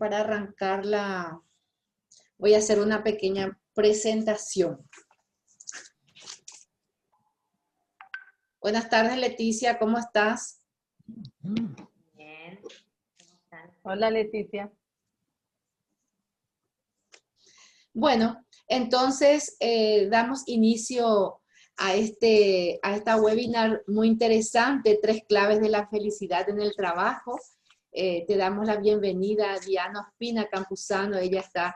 para arrancarla voy a hacer una pequeña presentación. Buenas tardes, Leticia, ¿cómo estás? Bien. ¿Cómo están? Hola, Leticia. Bueno, entonces damos inicio a esta webinar muy interesante, 3 claves de la felicidad en el trabajo. Te damos la bienvenida a Diana Ospina Campuzano, ella está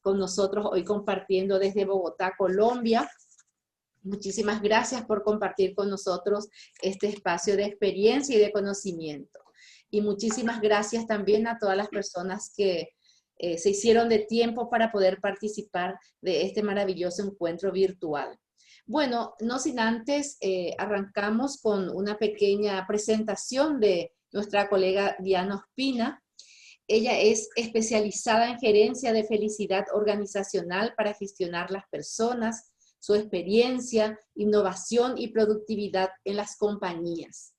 con nosotros hoy compartiendo desde Bogotá, Colombia. Muchísimas gracias por compartir con nosotros este espacio de experiencia y de conocimiento. Y muchísimas gracias también a todas las personas que se hicieron de tiempo para poder participar de este maravilloso encuentro virtual. Bueno, no sin antes, arrancamos con una pequeña presentación de nuestra colega Diana Ospina. Ella es especializada en gerencia de felicidad organizacional para gestionar las personas, su experiencia, innovación y productividad en las compañías.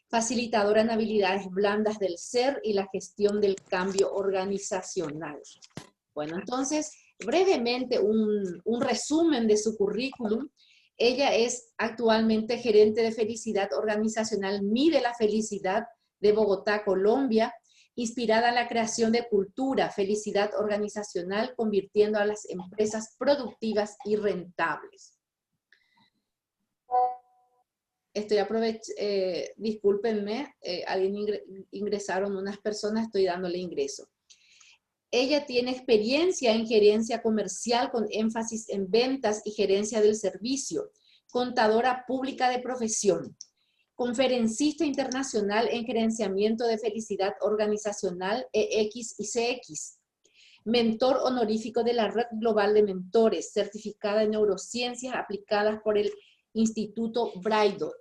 Facilitadora en habilidades blandas del ser y la gestión del cambio organizacional. Bueno, entonces, brevemente un resumen de su currículum. Ella es actualmente gerente de felicidad organizacional Mide la Felicidad de Bogotá, Colombia, inspirada en la creación de cultura, felicidad organizacional, convirtiendo a las empresas productivas y rentables. Discúlpenme, ingresaron unas personas, estoy dándole ingreso. Ella tiene experiencia en gerencia comercial con énfasis en ventas y gerencia del servicio, contadora pública de profesión, conferencista internacional en gerenciamiento de felicidad organizacional EX y CX, mentor honorífico de la Red Global de Mentores, certificada en neurociencias aplicadas por el Instituto Braidot,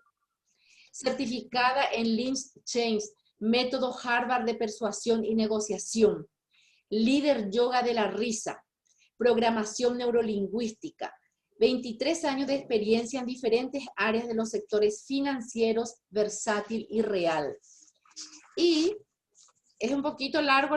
certificada en Lynch Change, método Harvard de persuasión y negociación, líder yoga de la risa, programación neurolingüística, 23 años de experiencia en diferentes áreas de los sectores financieros, versátil y real. Y es un poquito largo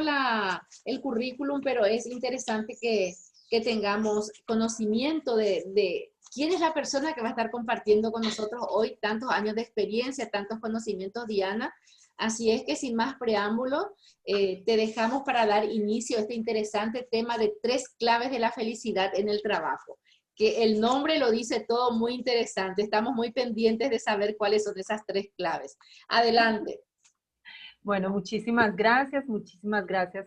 el currículum, pero es interesante que tengamos conocimiento de quién es la persona que va a estar compartiendo con nosotros hoy tantos años de experiencia, tantos conocimientos, Diana. Así es que sin más preámbulo, te dejamos para dar inicio a este interesante tema de 3 claves de la felicidad en el trabajo. Que el nombre lo dice todo, muy interesante. Estamos muy pendientes de saber cuáles son esas 3 claves. Adelante. Bueno, muchísimas gracias,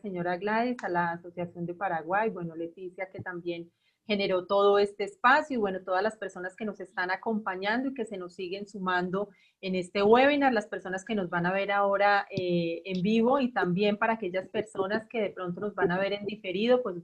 señora Gladys, a la Asociación de Paraguay, bueno, Leticia, que también generó todo este espacio, y bueno, todas las personas que nos están acompañando y que se nos siguen sumando en este webinar, las personas que nos van a ver ahora en vivo, y también para aquellas personas que de pronto nos van a ver en diferido, pues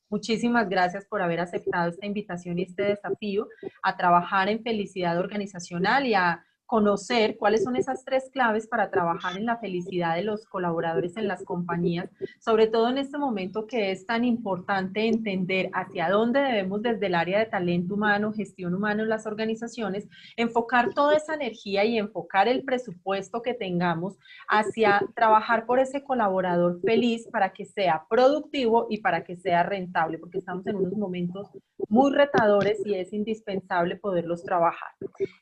muchísimas gracias por haber aceptado esta invitación y este desafío a trabajar en felicidad organizacional y a conocer cuáles son esas 3 claves para trabajar en la felicidad de los colaboradores en las compañías, sobre todo en este momento que es tan importante entender hacia dónde debemos desde el área de talento humano, gestión humana en las organizaciones, enfocar toda esa energía y enfocar el presupuesto que tengamos hacia trabajar por ese colaborador feliz para que sea productivo y para que sea rentable, porque estamos en unos momentos muy retadores y es indispensable poderlos trabajar.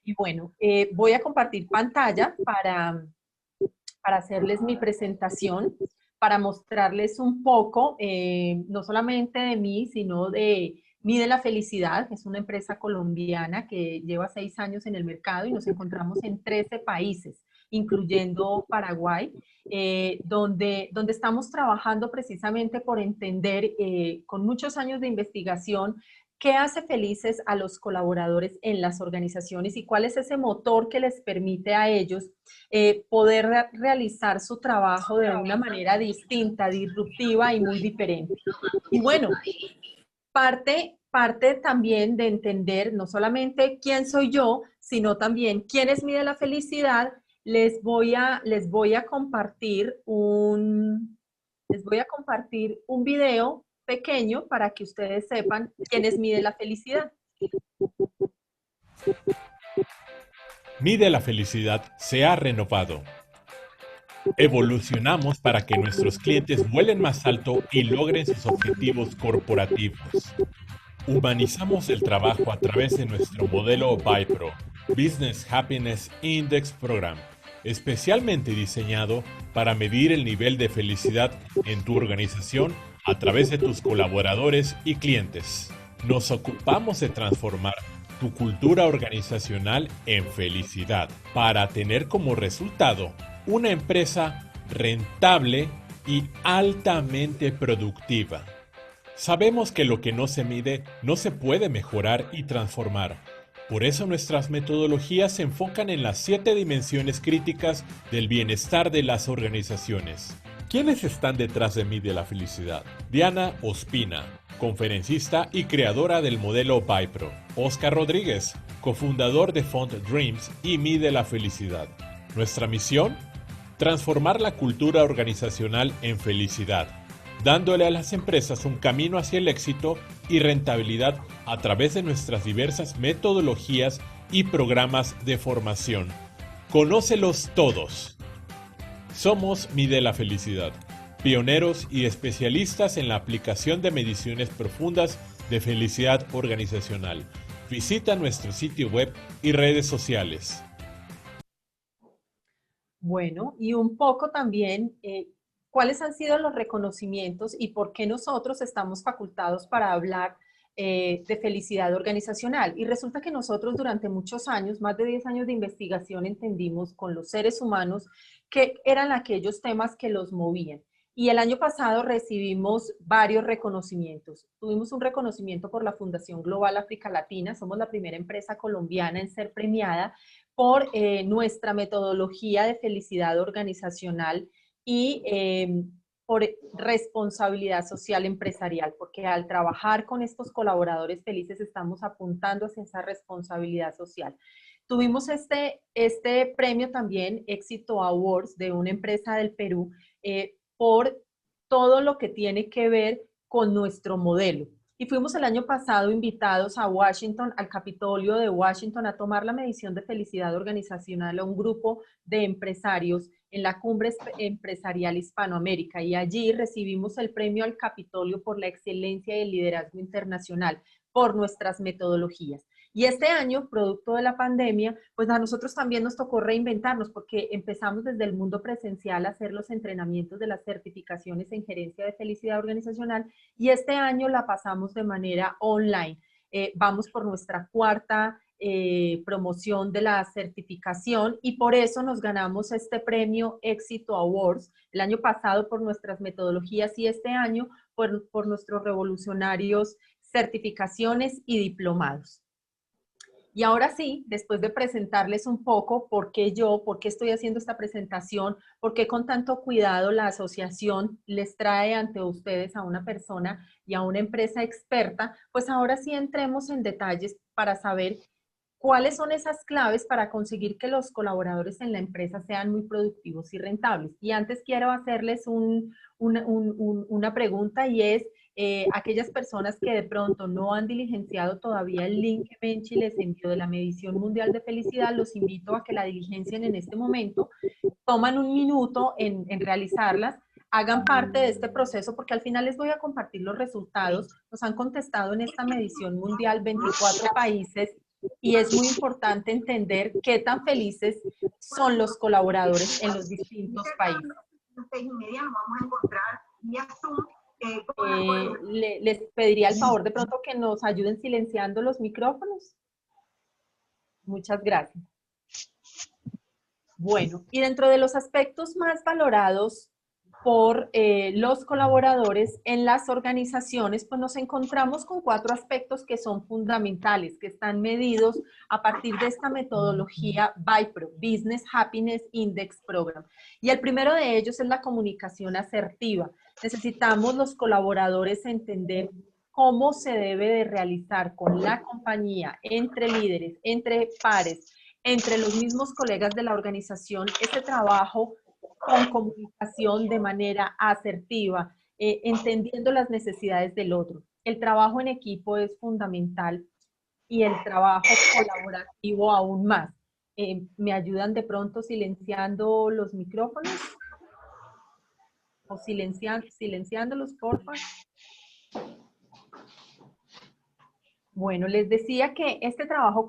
Y bueno, voy a compartir pantalla para hacerles mi presentación, para mostrarles un poco, no solamente de mí, sino de Mide la Felicidad, que es una empresa colombiana que lleva 6 años en el mercado y nos encontramos en 13 países, incluyendo Paraguay, donde estamos trabajando precisamente por entender, con muchos años de investigación, qué hace felices a los colaboradores en las organizaciones y cuál es ese motor que les permite a ellos poder realizar su trabajo de una manera distinta, disruptiva y muy diferente. Y bueno, parte también de entender no solamente quién soy yo, sino también quién es Mide la Felicidad. Les voy a compartir un video pequeño para que ustedes sepan quién es Mide la Felicidad. Mide la Felicidad se ha renovado. Evolucionamos para que nuestros clientes vuelen más alto y logren sus objetivos corporativos. Humanizamos el trabajo a través de nuestro modelo BIPRO, Business Happiness Index Program, especialmente diseñado para medir el nivel de felicidad en tu organización a través de tus colaboradores y clientes. Nos ocupamos de transformar tu cultura organizacional en felicidad para tener como resultado una empresa rentable y altamente productiva. Sabemos que lo que no se mide no se puede mejorar y transformar. Por eso nuestras metodologías se enfocan en las 7 dimensiones críticas del bienestar de las organizaciones. ¿Quiénes están detrás de Mide la Felicidad? Diana Ospina, conferencista y creadora del modelo BIPRO. Oscar Rodríguez, cofundador de Font Dreams y Mide la Felicidad. Nuestra misión: transformar la cultura organizacional en felicidad, dándole a las empresas un camino hacia el éxito y rentabilidad a través de nuestras diversas metodologías y programas de formación. Conócelos todos. Somos Mide la Felicidad, pioneros y especialistas en la aplicación de mediciones profundas de felicidad organizacional. Visita nuestro sitio web y redes sociales. Bueno, y un poco también, ¿cuáles han sido los reconocimientos y por qué nosotros estamos facultados para hablar de felicidad organizacional? Y resulta que nosotros durante muchos años, más de 10 años de investigación, entendimos con los seres humanos que eran aquellos temas que los movían. Y el año pasado recibimos varios reconocimientos. Tuvimos un reconocimiento por la Fundación Global África Latina. Somos la primera empresa colombiana en ser premiada por nuestra metodología de felicidad organizacional y por responsabilidad social empresarial, porque al trabajar con estos colaboradores felices estamos apuntando hacia esa responsabilidad social. Tuvimos este premio también, Éxito Awards, de una empresa del Perú, por todo lo que tiene que ver con nuestro modelo. Y fuimos el año pasado invitados a Washington, al Capitolio de Washington, a tomar la medición de felicidad organizacional a un grupo de empresarios en la Cumbre Empresarial Hispanoamérica. Y allí recibimos el premio al Capitolio por la excelencia y el liderazgo internacional, por nuestras metodologías. Y este año, producto de la pandemia, pues a nosotros también nos tocó reinventarnos porque empezamos desde el mundo presencial a hacer los entrenamientos de las certificaciones en gerencia de felicidad organizacional y este año la pasamos de manera online. Vamos por nuestra cuarta promoción de la certificación y por eso nos ganamos este premio Éxito Awards, el año pasado por nuestras metodologías y este año por nuestros revolucionarios certificaciones y diplomados. Y ahora sí, después de presentarles un poco por qué estoy haciendo esta presentación, por qué con tanto cuidado la asociación les trae ante ustedes a una persona y a una empresa experta, pues ahora sí entremos en detalles para saber cuáles son esas claves para conseguir que los colaboradores en la empresa sean muy productivos y rentables. Y antes quiero hacerles una pregunta y es, aquellas personas que de pronto no han diligenciado todavía el link que Benchi les envió de la medición mundial de felicidad, los invito a que la diligencien en este momento, toman un minuto en realizarlas, hagan parte de este proceso porque al final les voy a compartir los resultados. Nos han contestado en esta medición mundial 24 países y es muy importante entender qué tan felices son los colaboradores en los distintos países. Les pediría el favor de pronto que nos ayuden silenciando los micrófonos. Muchas gracias. Bueno, y dentro de los aspectos más valorados por los colaboradores en las organizaciones, pues nos encontramos con 4 aspectos que son fundamentales, que están medidos a partir de esta metodología BIPRO, Business Happiness Index Program. Y el primero de ellos es la comunicación asertiva. Necesitamos los colaboradores entender cómo se debe de realizar con la compañía, entre líderes, entre pares, entre los mismos colegas de la organización, este trabajo con comunicación de manera asertiva, entendiendo las necesidades del otro. El trabajo en equipo es fundamental y el trabajo colaborativo aún más. ¿Me ayudan de pronto silenciando los micrófonos? o silenciándolos, porfa. Bueno, les decía que este trabajo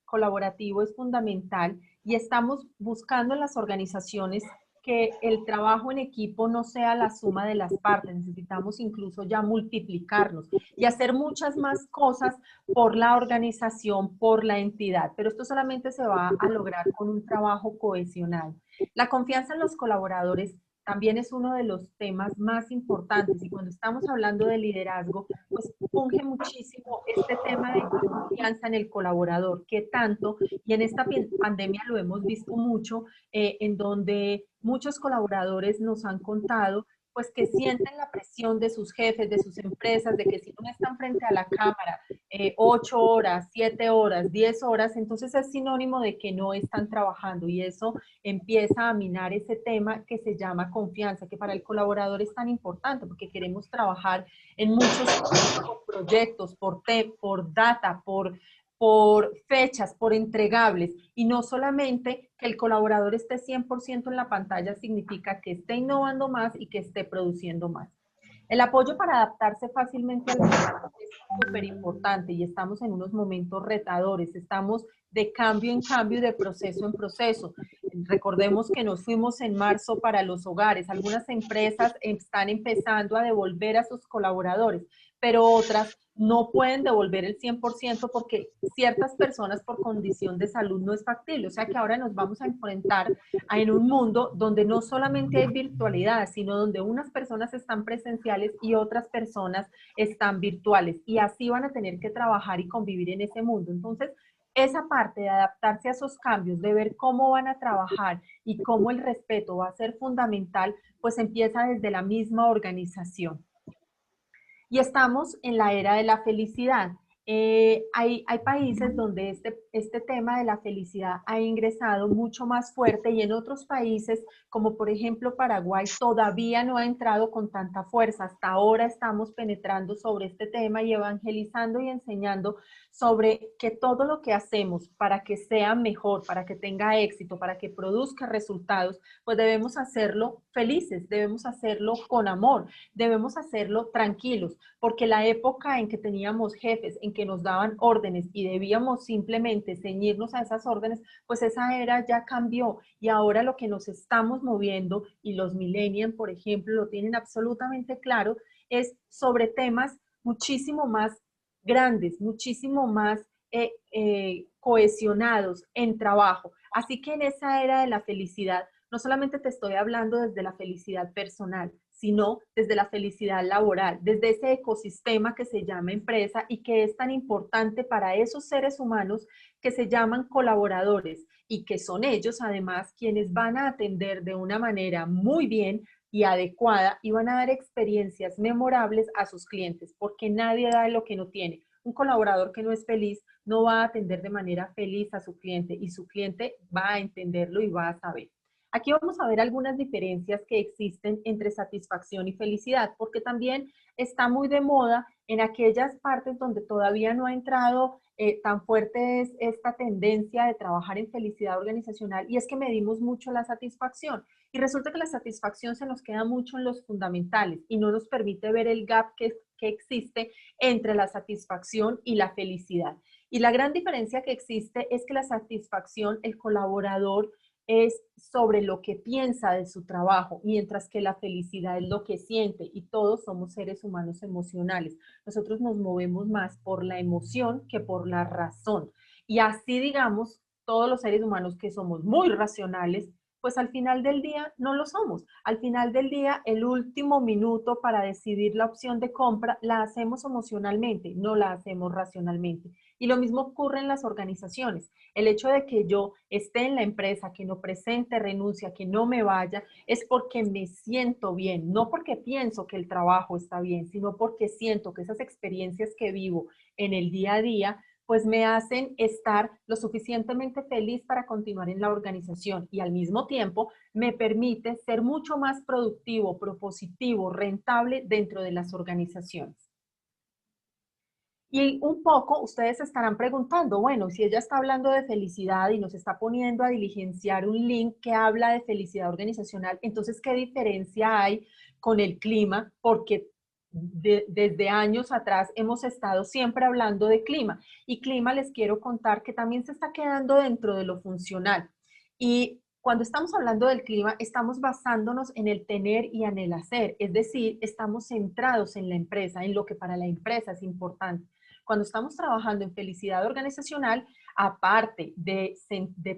colaborativo es fundamental y estamos buscando en las organizaciones que el trabajo en equipo no sea la suma de las partes, necesitamos incluso ya multiplicarnos y hacer muchas más cosas por la organización, por la entidad, pero esto solamente se va a lograr con un trabajo cohesional. La confianza en los colaboradores también es uno de los temas más importantes y cuando estamos hablando de liderazgo, pues funge muchísimo este tema de confianza en el colaborador, que tanto, y en esta pandemia lo hemos visto mucho, en donde muchos colaboradores nos han contado pues que sienten la presión de sus jefes, de sus empresas, de que si no están frente a la cámara 8 horas, 7 horas, 10 horas, entonces es sinónimo de que no están trabajando y eso empieza a minar ese tema que se llama confianza, que para el colaborador es tan importante porque queremos trabajar en muchos proyectos, por data, por fechas, por entregables, y no solamente que el colaborador esté 100% en la pantalla significa que esté innovando más y que esté produciendo más. El apoyo para adaptarse fácilmente al cambio es súper importante y estamos en unos momentos retadores, estamos de cambio en cambio y de proceso en proceso. Recordemos que nos fuimos en marzo para los hogares, algunas empresas están empezando a devolver a sus colaboradores, pero otras no pueden devolver el 100% porque ciertas personas por condición de salud no es factible. O sea que ahora nos vamos a enfrentar en un mundo donde no solamente hay virtualidad, sino donde unas personas están presenciales y otras personas están virtuales. Y así van a tener que trabajar y convivir en ese mundo. Entonces, esa parte de adaptarse a esos cambios, de ver cómo van a trabajar y cómo el respeto va a ser fundamental, pues empieza desde la misma organización. Y estamos en la era de la felicidad. Hay países donde este tema de la felicidad ha ingresado mucho más fuerte y en otros países, como por ejemplo Paraguay, todavía no ha entrado con tanta fuerza. Hasta ahora estamos penetrando sobre este tema y evangelizando y enseñando sobre que todo lo que hacemos para que sea mejor, para que tenga éxito, para que produzca resultados, pues debemos hacerlo felices, debemos hacerlo con amor, debemos hacerlo tranquilos, porque la época en que teníamos jefes, en que nos daban órdenes y debíamos simplemente ceñirnos a esas órdenes, pues esa era ya cambió y ahora lo que nos estamos moviendo y los millennials, por ejemplo, lo tienen absolutamente claro, es sobre temas muchísimo más grandes, muchísimo más cohesionados en trabajo. Así que en esa era de la felicidad, no solamente te estoy hablando desde la felicidad personal, sino desde la felicidad laboral, desde ese ecosistema que se llama empresa y que es tan importante para esos seres humanos que se llaman colaboradores y que son ellos además quienes van a atender de una manera muy bien y adecuada y van a dar experiencias memorables a sus clientes, porque nadie da lo que no tiene. Un colaborador que no es feliz no va a atender de manera feliz a su cliente y su cliente va a entenderlo y va a saber. Aquí vamos a ver algunas diferencias que existen entre satisfacción y felicidad, porque también está muy de moda en aquellas partes donde todavía no ha entrado tan fuerte esta tendencia de trabajar en felicidad organizacional, y es que medimos mucho la satisfacción. Y resulta que la satisfacción se nos queda mucho en los fundamentales y no nos permite ver el gap que existe entre la satisfacción y la felicidad. Y la gran diferencia que existe es que la satisfacción, el colaborador, es sobre lo que piensa de su trabajo, mientras que la felicidad es lo que siente y todos somos seres humanos emocionales. Nosotros nos movemos más por la emoción que por la razón. Y así, digamos, todos los seres humanos que somos muy racionales, pues al final del día no lo somos. Al final del día, el último minuto para decidir la opción de compra la hacemos emocionalmente, no la hacemos racionalmente. Y lo mismo ocurre en las organizaciones. El hecho de que yo esté en la empresa, que no presente renuncia, que no me vaya, es porque me siento bien, no porque pienso que el trabajo está bien, sino porque siento que esas experiencias que vivo en el día a día pues me hacen estar lo suficientemente feliz para continuar en la organización y al mismo tiempo me permite ser mucho más productivo, propositivo, rentable dentro de las organizaciones. Y un poco ustedes se estarán preguntando, bueno, si ella está hablando de felicidad y nos está poniendo a diligenciar un link que habla de felicidad organizacional, entonces, ¿qué diferencia hay con el clima, porque desde años atrás hemos estado siempre hablando de clima. Y clima les quiero contar que también se está quedando dentro de lo funcional. Y cuando estamos hablando del clima, estamos basándonos en el tener y en el hacer. Es decir, estamos centrados en la empresa, en lo que para la empresa es importante. Cuando estamos trabajando en felicidad organizacional, aparte de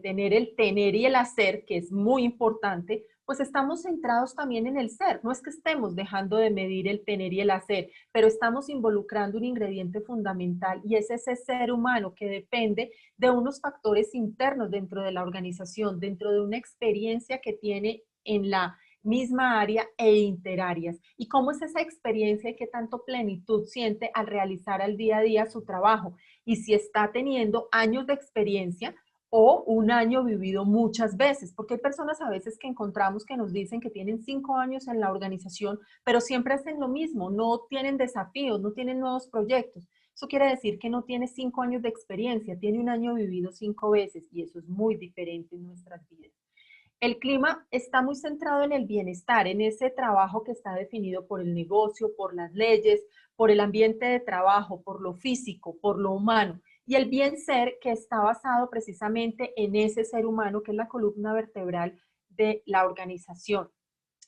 tener el tener y el hacer, que es muy importante, pues estamos centrados también en el ser. No es que estemos dejando de medir el tener y el hacer, pero estamos involucrando un ingrediente fundamental y es ese ser humano que depende de unos factores internos dentro de la organización, dentro de una experiencia que tiene en la misma área e interáreas. ¿Y cómo es esa experiencia y qué tanto plenitud siente al realizar al día a día su trabajo? Y si está teniendo años de experiencia o un año vivido muchas veces, porque hay personas a veces que encontramos que nos dicen que tienen 5 años en la organización, pero siempre hacen lo mismo, no tienen desafíos, no tienen nuevos proyectos. Eso quiere decir que no tiene 5 años de experiencia, tiene un año vivido 5 veces y eso es muy diferente en nuestras vidas. El clima está muy centrado en el bienestar, en ese trabajo que está definido por el negocio, por las leyes, por el ambiente de trabajo, por lo físico, por lo humano. Y el bien ser que está basado precisamente en ese ser humano que es la columna vertebral de la organización,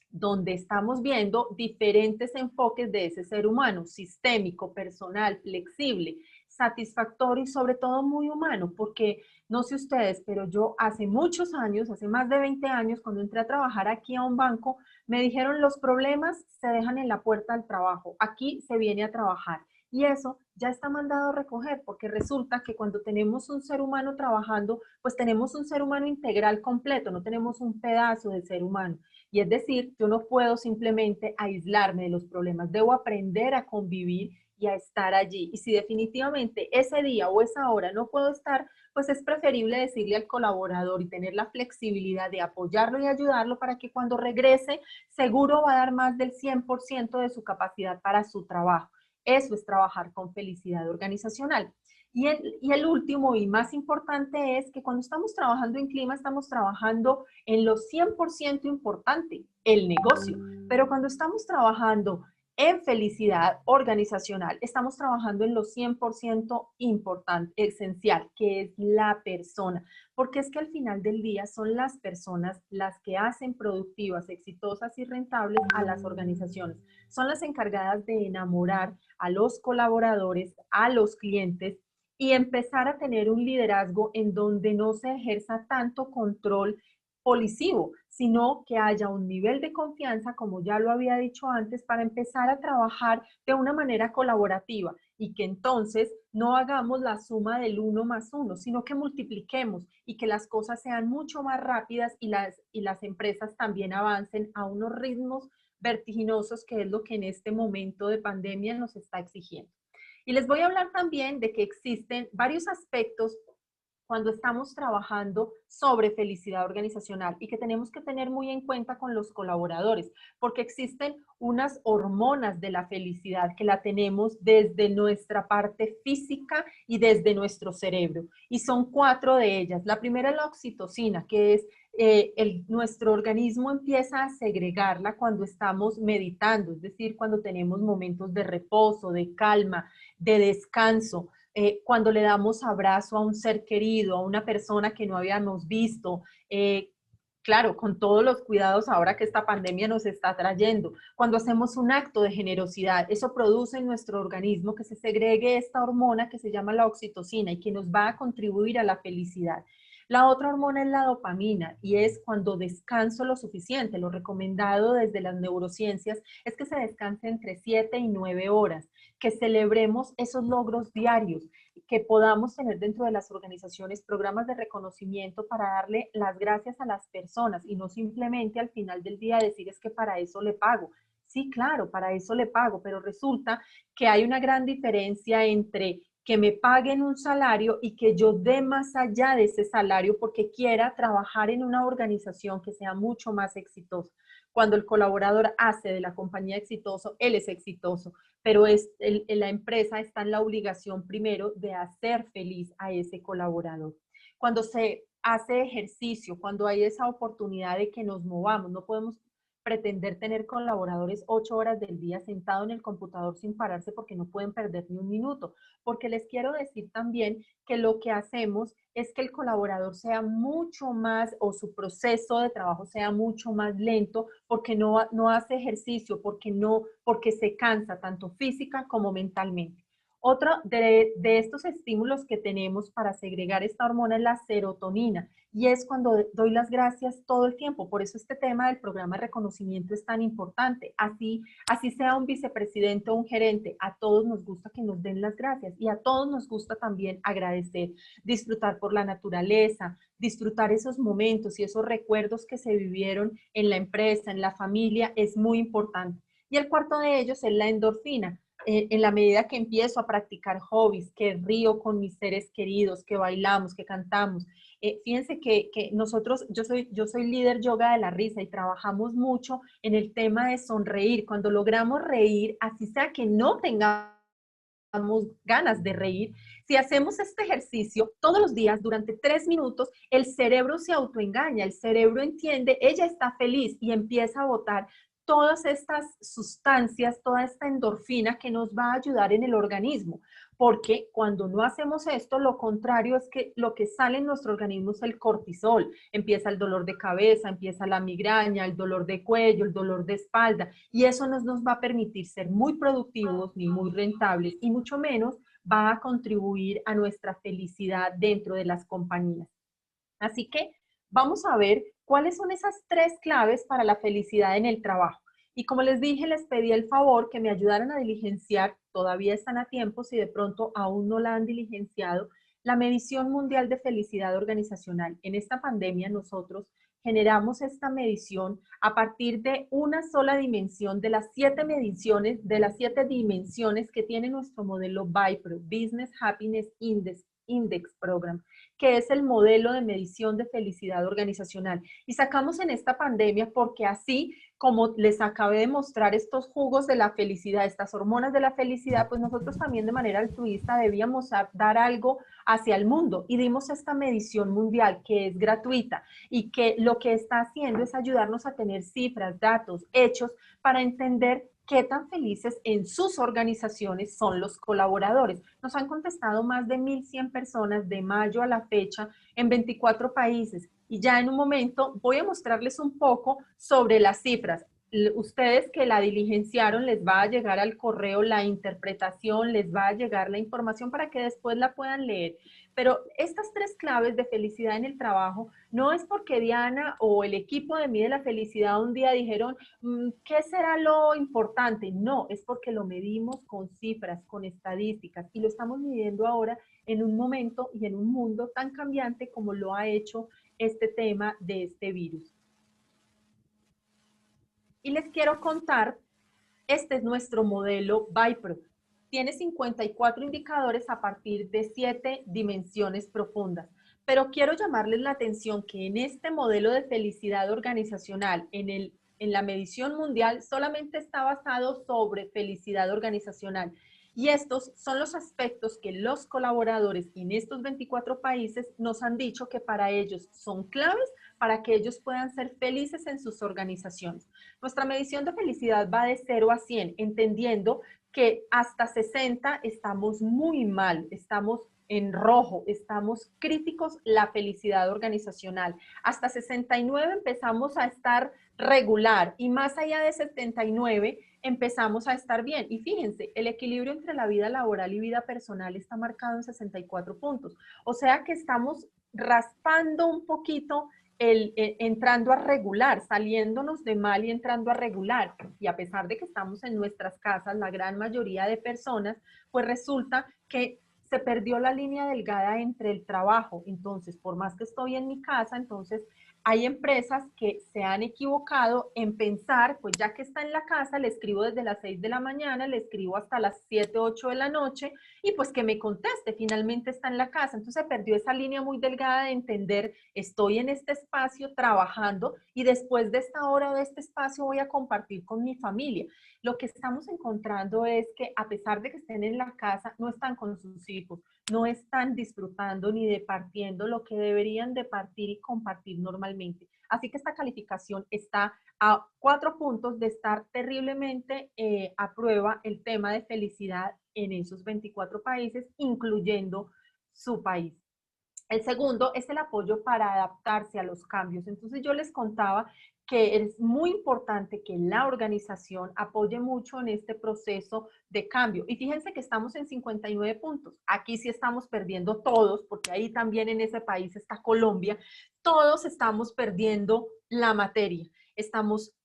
donde estamos viendo diferentes enfoques de ese ser humano, sistémico, personal, flexible, satisfactorio y sobre todo muy humano, porque no sé ustedes, pero yo hace muchos años, hace más de 20 años, cuando entré a trabajar aquí a un banco, me dijeron los problemas se dejan en la puerta del trabajo, aquí se viene a trabajar. Y eso ya está mandado a recoger, porque resulta que cuando tenemos un ser humano trabajando, pues tenemos un ser humano integral completo, no tenemos un pedazo de ser humano. Y es decir, yo no puedo simplemente aislarme de los problemas, debo aprender a convivir y a estar allí. Y si definitivamente ese día o esa hora no puedo estar, pues es preferible decirle al colaborador y tener la flexibilidad de apoyarlo y ayudarlo para que cuando regrese seguro va a dar más del 100% de su capacidad para su trabajo. Eso es trabajar con felicidad organizacional. Y el último y más importante es que cuando estamos trabajando en clima, estamos trabajando en lo 100% importante, el negocio. Pero cuando estamos trabajando en felicidad organizacional, estamos trabajando en lo 100% importante, esencial, que es la persona. Porque es que al final del día son las personas las que hacen productivas, exitosas y rentables a las organizaciones. Son las encargadas de enamorar a los colaboradores, a los clientes y empezar a tener un liderazgo en donde no se ejerza tanto control policivo, sino que haya un nivel de confianza, como ya lo había dicho antes, para empezar a trabajar de una manera colaborativa y que entonces no hagamos la suma del 1 más 1, sino que multipliquemos y que las cosas sean mucho más rápidas y las empresas también avancen a unos ritmos vertiginosos, que es lo que en este momento de pandemia nos está exigiendo. Y les voy a hablar también de que existen varios aspectos cuando estamos trabajando sobre felicidad organizacional y que tenemos que tener muy en cuenta con los colaboradores, porque existen unas hormonas de la felicidad que la tenemos desde nuestra parte física y desde nuestro cerebro. Y son 4 de ellas. La primera es la oxitocina, que es nuestro organismo empieza a segregarla cuando estamos meditando, es decir, cuando tenemos momentos de reposo, de calma, de descanso, cuando le damos abrazo a un ser querido, a una persona que no habíamos visto, claro, con todos los cuidados ahora que esta pandemia nos está trayendo, cuando hacemos un acto de generosidad, eso produce en nuestro organismo que se segregue esta hormona que se llama la oxitocina y que nos va a contribuir a la felicidad. La otra hormona es la dopamina y es cuando descanso lo suficiente. Lo recomendado desde las neurociencias es que se descanse entre 7 y 9 horas, que celebremos esos logros diarios, que podamos tener dentro de las organizaciones programas de reconocimiento para darle las gracias a las personas y no simplemente al final del día decir es que para eso le pago. Sí, claro, para eso le pago, pero resulta que hay una gran diferencia entre que me paguen un salario y que yo dé más allá de ese salario porque quiera trabajar en una organización que sea mucho más exitosa. Cuando el colaborador hace de la compañía exitoso, él es exitoso, pero la empresa está en la obligación primero de hacer feliz a ese colaborador. Cuando se hace ejercicio, cuando hay esa oportunidad de que nos movamos, no podemos pretender tener colaboradores 8 horas del día sentado en el computador sin pararse porque no pueden perder ni un minuto. Porque les quiero decir también que lo que hacemos es que el colaborador sea mucho más, o su proceso de trabajo sea mucho más lento, porque no hace ejercicio, porque se cansa tanto física como mentalmente. Otro de estos estímulos que tenemos para segregar esta hormona es la serotonina, y es cuando doy las gracias todo el tiempo. Por eso este tema del programa de reconocimiento es tan importante. Así sea un vicepresidente o un gerente, a todos nos gusta que nos den las gracias, y a todos nos gusta también agradecer, disfrutar por la naturaleza, disfrutar esos momentos y esos recuerdos que se vivieron en la empresa, en la familia, es muy importante. Y el cuarto de ellos es la endorfina. En la medida que empiezo a practicar hobbies, que río con mis seres queridos, que bailamos, que cantamos. Fíjense que nosotros, yo soy líder yoga de la risa, y trabajamos mucho en el tema de sonreír. Cuando logramos reír, así sea que no tengamos ganas de reír, si hacemos este ejercicio todos los días durante 3 minutos, el cerebro se autoengaña, el cerebro entiende, ella está feliz, y empieza a botar todas estas sustancias, toda esta endorfina que nos va a ayudar en el organismo. Porque cuando no hacemos esto, lo contrario es que lo que sale en nuestro organismo es el cortisol. Empieza el dolor de cabeza, empieza la migraña, el dolor de cuello, el dolor de espalda, y eso no nos va a permitir ser muy productivos ni muy rentables, y mucho menos va a contribuir a nuestra felicidad dentro de las compañías. Así que vamos a ver cuáles son esas 3 claves para la felicidad en el trabajo. Y como les dije, les pedí el favor que me ayudaran a diligenciar, todavía están a tiempo si de pronto aún no la han diligenciado, la medición mundial de felicidad organizacional. En esta pandemia nosotros generamos esta medición a partir de una sola dimensión de las 7 mediciones, de las 7 dimensiones que tiene nuestro modelo BIPRO, Business Happiness Index Program, que es el modelo de medición de felicidad organizacional. Y sacamos en esta pandemia porque así como les acabé de mostrar estos jugos de la felicidad, estas hormonas de la felicidad, pues nosotros también de manera altruista debíamos dar algo hacia el mundo, y dimos esta medición mundial que es gratuita, y que lo que está haciendo es ayudarnos a tener cifras, datos, hechos para entender qué tan felices en sus organizaciones son los colaboradores. Nos han contestado más de 1.100 personas de mayo a la fecha en 24 países. Y ya en un momento voy a mostrarles un poco sobre las cifras. Ustedes que la diligenciaron, les va a llegar al correo la interpretación, les va a llegar la información para que después la puedan leer. Pero estas 3 claves de felicidad en el trabajo no es porque Diana o el equipo de Mide la Felicidad un día dijeron, ¿qué será lo importante? No, es porque lo medimos con cifras, con estadísticas, y lo estamos midiendo ahora en un momento y en un mundo tan cambiante como lo ha hecho este tema de este virus. Y les quiero contar, este es nuestro modelo BIPRO. Tiene 54 indicadores a partir de 7 dimensiones profundas. Pero quiero llamarles la atención que en este modelo de felicidad organizacional, en la medición mundial, solamente está basado sobre felicidad organizacional. Y estos son los aspectos que los colaboradores en estos 24 países nos han dicho que para ellos son claves para que ellos puedan ser felices en sus organizaciones. Nuestra medición de felicidad va de 0 a 100, entendiendo que hasta 60 estamos muy mal, estamos en rojo, estamos críticos la felicidad organizacional. Hasta 69 empezamos a estar regular, y más allá de 79 empezamos a estar bien. Y fíjense, el equilibrio entre la vida laboral y vida personal está marcado en 64 puntos. O sea que estamos raspando un poquito entrando a regular, saliéndonos de mal y entrando a regular. Y a pesar de que estamos en nuestras casas, la gran mayoría de personas, pues resulta que se perdió la línea delgada entre el trabajo. Entonces, por más que estoy en mi casa, entonces hay empresas que se han equivocado en pensar, pues ya que está en la casa, le escribo desde las 6 de la mañana, le escribo hasta las 7, 8 de la noche, y pues que me conteste, finalmente está en la casa. Entonces se perdió esa línea muy delgada de entender, estoy en este espacio trabajando, y después de esta hora o de este espacio voy a compartir con mi familia. Lo que estamos encontrando es que a pesar de que estén en la casa, no están con sus hijos, no están disfrutando ni departiendo lo que deberían departir y compartir normalmente. Así que esta calificación está a 4 puntos de estar terriblemente a prueba el tema de felicidad en esos 24 países, incluyendo su país. El segundo es el apoyo para adaptarse a los cambios. Entonces yo les contaba que es muy importante que la organización apoye mucho en este proceso de cambio. Y fíjense que estamos en 59 puntos. Aquí sí estamos perdiendo todos, porque ahí también en ese país está Colombia. Todos estamos perdiendo la materia.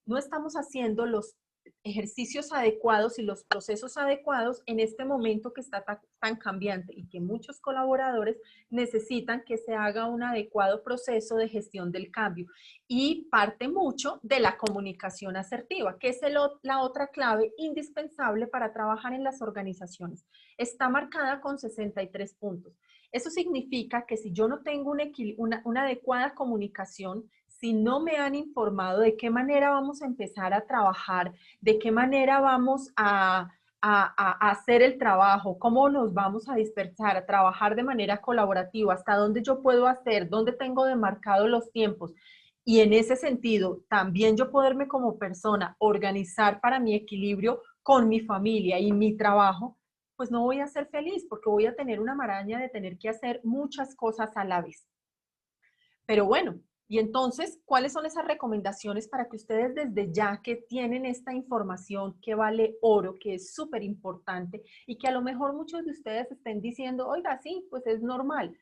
No estamos haciendo los ejercicios adecuados y los procesos adecuados en este momento que está tan cambiante y que muchos colaboradores necesitan que se haga un adecuado proceso de gestión del cambio. Y parte mucho de la comunicación asertiva, que es la otra clave indispensable para trabajar en las organizaciones. Está marcada con 63 puntos. Eso significa que si yo no tengo una adecuada comunicación, si no me han informado de qué manera vamos a empezar a trabajar, de qué manera vamos a hacer el trabajo, cómo nos vamos a dispersar, a trabajar de manera colaborativa, hasta dónde yo puedo hacer, dónde tengo demarcados los tiempos. Y en ese sentido, también yo poderme como persona organizar para mi equilibrio con mi familia y mi trabajo, pues no voy a ser feliz porque voy a tener una maraña de tener que hacer muchas cosas a la vez. Pero bueno, y entonces, ¿cuáles son esas recomendaciones para que ustedes desde ya que tienen esta información que vale oro, que es súper importante y que a lo mejor muchos de ustedes estén diciendo, oiga, sí, pues es normal,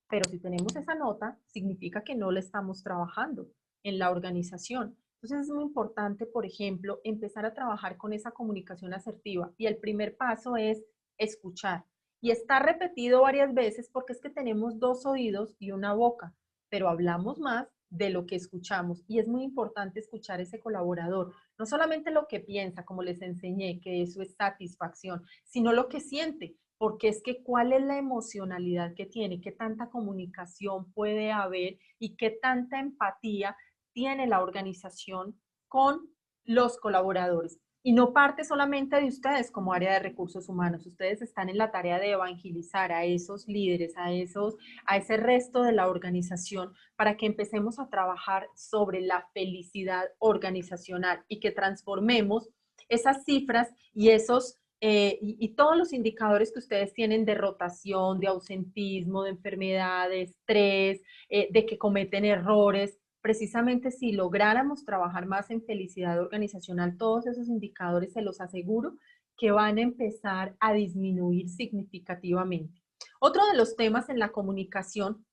pero si tenemos esa nota, significa que no la estamos trabajando en la organización. Entonces es muy importante, por ejemplo, empezar a trabajar con esa comunicación asertiva y el primer paso es escuchar. Y está repetido varias veces porque es que tenemos 2 oídos y una boca, pero hablamos más de lo que escuchamos y es muy importante escuchar a ese colaborador, no solamente lo que piensa, como les enseñé, que eso es satisfacción, sino lo que siente, porque es que cuál es la emocionalidad que tiene, qué tanta comunicación puede haber y qué tanta empatía tiene la organización con los colaboradores. Y no parte solamente de ustedes como área de recursos humanos. Ustedes están en la tarea de evangelizar a esos líderes, a ese resto de la organización para que empecemos a trabajar sobre la felicidad organizacional y que transformemos esas cifras y y todos los indicadores que ustedes tienen de rotación, de ausentismo, de enfermedad, de estrés, de que cometen errores. Precisamente si lográramos trabajar más en felicidad organizacional, todos esos indicadores se los aseguro que van a empezar a disminuir significativamente. Otro de los temas en la comunicación,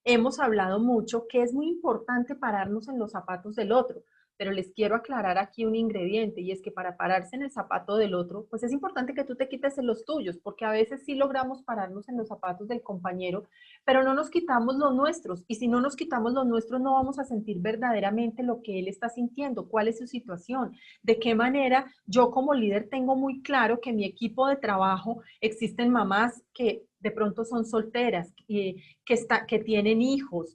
hemos hablado mucho que es muy importante pararnos en los zapatos del otro, pero les quiero aclarar aquí un ingrediente y es que para pararse en el zapato del otro, pues es importante que tú te quites en los tuyos, porque a veces sí logramos pararnos en los zapatos del compañero, pero no nos quitamos los nuestros y si no nos quitamos los nuestros no vamos a sentir verdaderamente lo que él está sintiendo, cuál es su situación, de qué manera yo como líder tengo muy claro que en mi equipo de trabajo existen mamás que de pronto son solteras, que tienen hijos,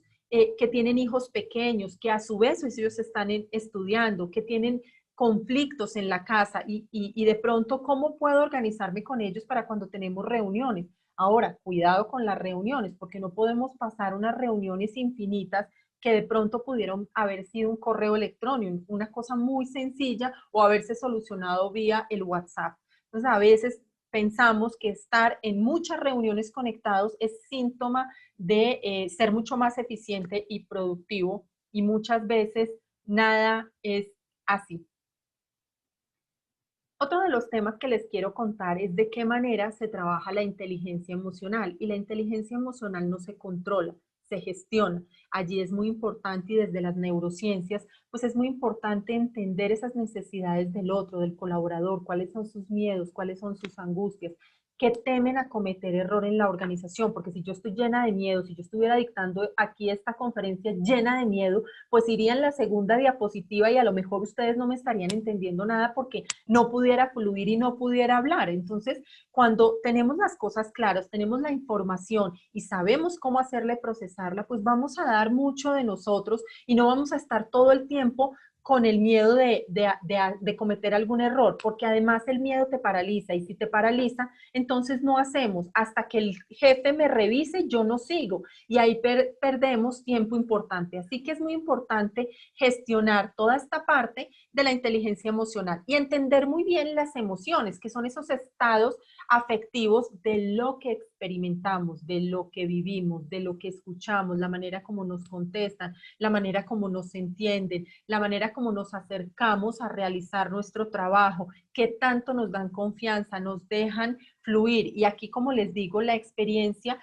que tienen hijos pequeños, que a su vez ellos están estudiando, que tienen conflictos en la casa y de pronto cómo puedo organizarme con ellos para cuando tenemos reuniones. Ahora, cuidado con las reuniones, porque no podemos pasar unas reuniones infinitas que de pronto pudieron haber sido un correo electrónico, una cosa muy sencilla o haberse solucionado vía el WhatsApp. Entonces, a veces pensamos que estar en muchas reuniones conectados es síntoma de ser mucho más eficiente y productivo y muchas veces nada es así. Otro de los temas que les quiero contar es de qué manera se trabaja la inteligencia emocional y la inteligencia emocional no se controla, se gestiona. Allí es muy importante y desde las neurociencias, pues es muy importante entender esas necesidades del otro, del colaborador, cuáles son sus miedos, cuáles son sus angustias, qué temen a cometer error en la organización, porque si yo estoy llena de miedo, si yo estuviera dictando aquí esta conferencia llena de miedo, pues iría en la segunda diapositiva y a lo mejor ustedes no me estarían entendiendo nada porque no pudiera fluir y no pudiera hablar. Entonces, cuando tenemos las cosas claras, tenemos la información y sabemos cómo hacerle procesarla, pues vamos a dar mucho de nosotros y no vamos a estar todo el tiempo con el miedo de cometer algún error, porque además el miedo te paraliza, y si te paraliza, entonces no hacemos. Hasta que el jefe me revise, yo no sigo, y ahí perdemos tiempo importante. Así que es muy importante gestionar toda esta parte de la inteligencia emocional y entender muy bien las emociones, que son esos estados afectivos de lo que experimentamos, de lo que vivimos, de lo que escuchamos, la manera como nos contestan, la manera como nos entienden, la manera como nos acercamos a realizar nuestro trabajo, qué tanto nos dan confianza, nos dejan fluir. Y aquí, como les digo, la experiencia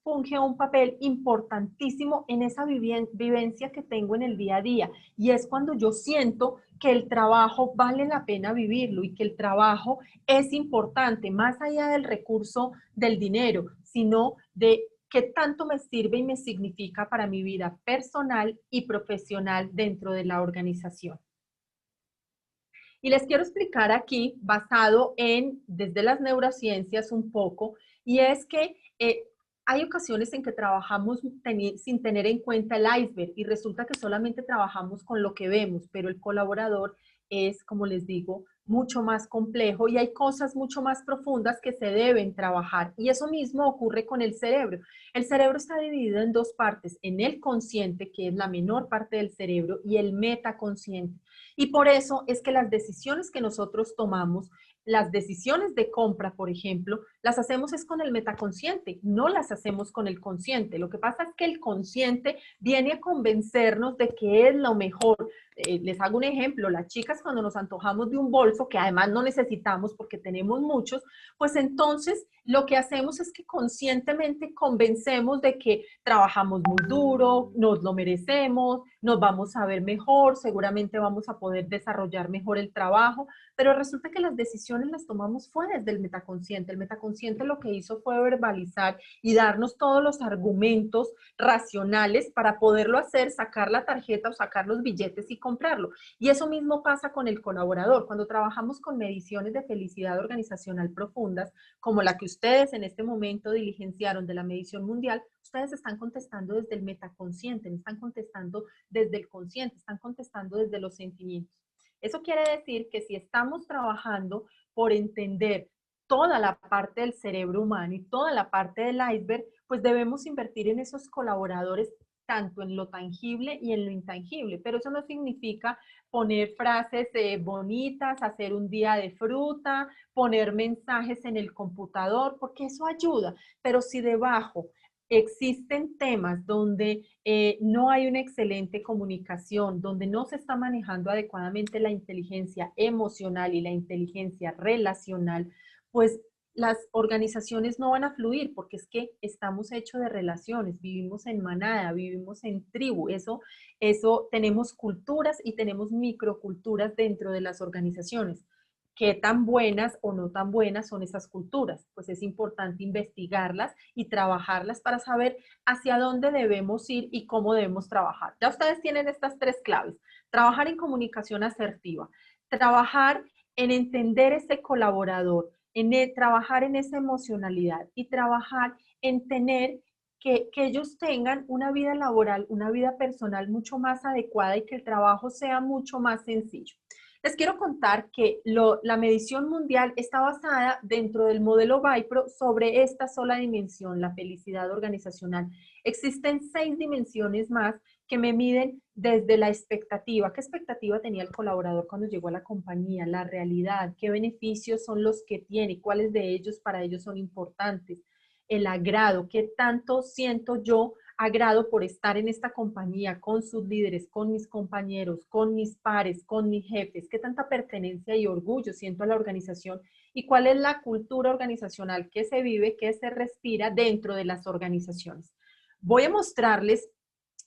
funge un papel importantísimo en esa vivencia que tengo en el día a día. Y es cuando yo siento que el trabajo vale la pena vivirlo y que el trabajo es importante, más allá del recurso del dinero, sino de qué tanto me sirve y me significa para mi vida personal y profesional dentro de la organización. Y les quiero explicar aquí, basado desde las neurociencias un poco, y es que hay ocasiones en que trabajamos sin tener en cuenta el iceberg y resulta que solamente trabajamos con lo que vemos, pero el colaborador es, como les digo, mucho más complejo y hay cosas mucho más profundas que se deben trabajar. Y eso mismo ocurre con el cerebro. El cerebro está dividido en dos partes, en el consciente, que es la menor parte del cerebro, y el metaconsciente. Y por eso es que las decisiones que nosotros tomamos, las decisiones de compra, por ejemplo, las hacemos es con el metaconsciente, no las hacemos con el consciente. Lo que pasa es que el consciente viene a convencernos de que es lo mejor. Les hago un ejemplo, las chicas cuando nos antojamos de un bolso, que además no necesitamos porque tenemos muchos, pues entonces lo que hacemos es que conscientemente convencemos de que trabajamos muy duro, nos lo merecemos, nos vamos a ver mejor, seguramente vamos a poder desarrollar mejor el trabajo, pero resulta que las decisiones las tomamos fuera del metaconsciente. El metaconsciente lo que hizo fue verbalizar y darnos todos los argumentos racionales para poderlo hacer, sacar la tarjeta o sacar los billetes y comprarlo. Y eso mismo pasa con el colaborador. Cuando trabajamos con mediciones de felicidad organizacional profundas, como la que ustedes en este momento diligenciaron de la medición mundial, ustedes están contestando desde el metaconsciente, no están contestando desde el consciente, están contestando desde los sentimientos. Eso quiere decir que si estamos trabajando por entender toda la parte del cerebro humano y toda la parte del iceberg, pues debemos invertir en esos colaboradores tanto en lo tangible y en lo intangible, pero eso no significa poner frases bonitas, hacer un día de fruta, poner mensajes en el computador, porque eso ayuda, pero si debajo existen temas donde no hay una excelente comunicación, donde no se está manejando adecuadamente la inteligencia emocional y la inteligencia relacional, pues las organizaciones no van a fluir porque es que estamos hechos de relaciones, vivimos en manada, vivimos en tribu, eso tenemos culturas y tenemos microculturas dentro de las organizaciones. ¿Qué tan buenas o no tan buenas son esas culturas? Pues es importante investigarlas y trabajarlas para saber hacia dónde debemos ir y cómo debemos trabajar. Ya ustedes tienen estas tres claves. Trabajar en comunicación asertiva, trabajar en entender ese colaborador, trabajar en esa emocionalidad y trabajar en tener que ellos tengan una vida laboral, una vida personal mucho más adecuada y que el trabajo sea mucho más sencillo. Les quiero contar que la medición mundial está basada dentro del modelo Vipro sobre esta sola dimensión, la felicidad organizacional. Existen 6 dimensiones más que me miden desde la expectativa. ¿Qué expectativa tenía el colaborador cuando llegó a la compañía? La realidad, qué beneficios son los que tiene, cuáles de ellos para ellos son importantes. El agrado, qué tanto siento yo agrado por estar en esta compañía con sus líderes, con mis compañeros, con mis pares, con mis jefes, qué tanta pertenencia y orgullo siento a la organización y cuál es la cultura organizacional que se vive, que se respira dentro de las organizaciones. Voy a mostrarles,